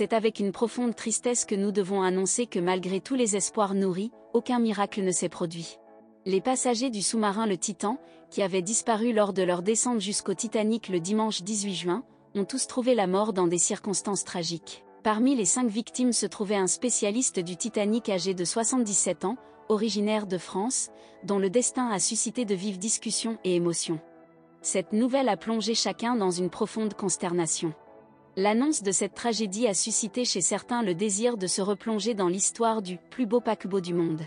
C'est avec une profonde tristesse que nous devons annoncer que malgré tous les espoirs nourris, aucun miracle ne s'est produit. Les passagers du sous-marin le Titan, qui avaient disparu lors de leur descente jusqu'au Titanic le dimanche 18 juin, ont tous trouvé la mort dans des circonstances tragiques. Parmi les 5 victimes se trouvait un spécialiste du Titanic âgé de 77 ans, originaire de France, dont le destin a suscité de vives discussions et émotions. Cette nouvelle a plongé chacun dans une profonde consternation. L'annonce de cette tragédie a suscité chez certains le désir de se replonger dans l'histoire du plus beau paquebot du monde.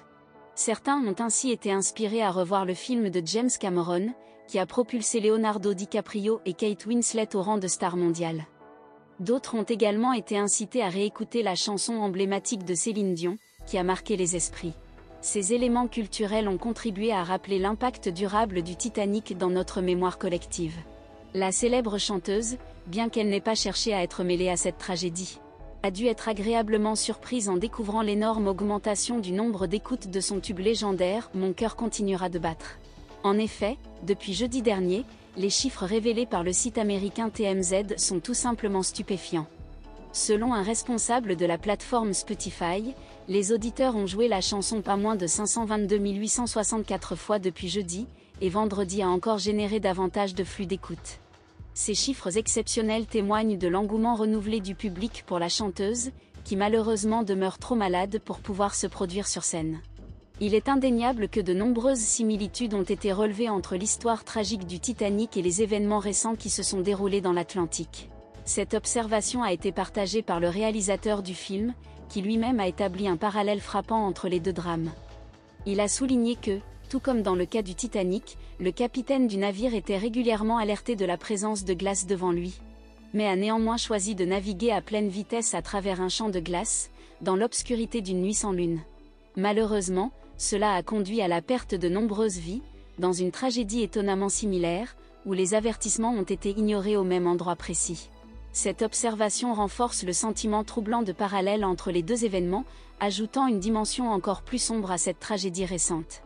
Certains ont ainsi été inspirés à revoir le film de James Cameron, qui a propulsé Leonardo DiCaprio et Kate Winslet au rang de stars mondiales. D'autres ont également été incités à réécouter la chanson emblématique de Céline Dion, qui a marqué les esprits. Ces éléments culturels ont contribué à rappeler l'impact durable du Titanic dans notre mémoire collective. La célèbre chanteuse, bien qu'elle n'ait pas cherché à être mêlée à cette tragédie, a dû être agréablement surprise en découvrant l'énorme augmentation du nombre d'écoutes de son tube légendaire « Mon cœur continuera de battre ». En effet, depuis jeudi dernier, les chiffres révélés par le site américain TMZ sont tout simplement stupéfiants. Selon un responsable de la plateforme Spotify, les auditeurs ont joué la chanson pas moins de 522 864 fois depuis jeudi, et vendredi a encore généré davantage de flux d'écoute. Ces chiffres exceptionnels témoignent de l'engouement renouvelé du public pour la chanteuse, qui malheureusement demeure trop malade pour pouvoir se produire sur scène. Il est indéniable que de nombreuses similitudes ont été relevées entre l'histoire tragique du Titanic et les événements récents qui se sont déroulés dans l'Atlantique. Cette observation a été partagée par le réalisateur du film, qui lui-même a établi un parallèle frappant entre les deux drames. Il a souligné que, tout comme dans le cas du Titanic, le capitaine du navire était régulièrement alerté de la présence de glace devant lui, mais a néanmoins choisi de naviguer à pleine vitesse à travers un champ de glace, dans l'obscurité d'une nuit sans lune. Malheureusement, cela a conduit à la perte de nombreuses vies, dans une tragédie étonnamment similaire, où les avertissements ont été ignorés au même endroit précis. Cette observation renforce le sentiment troublant de parallèle entre les deux événements, ajoutant une dimension encore plus sombre à cette tragédie récente.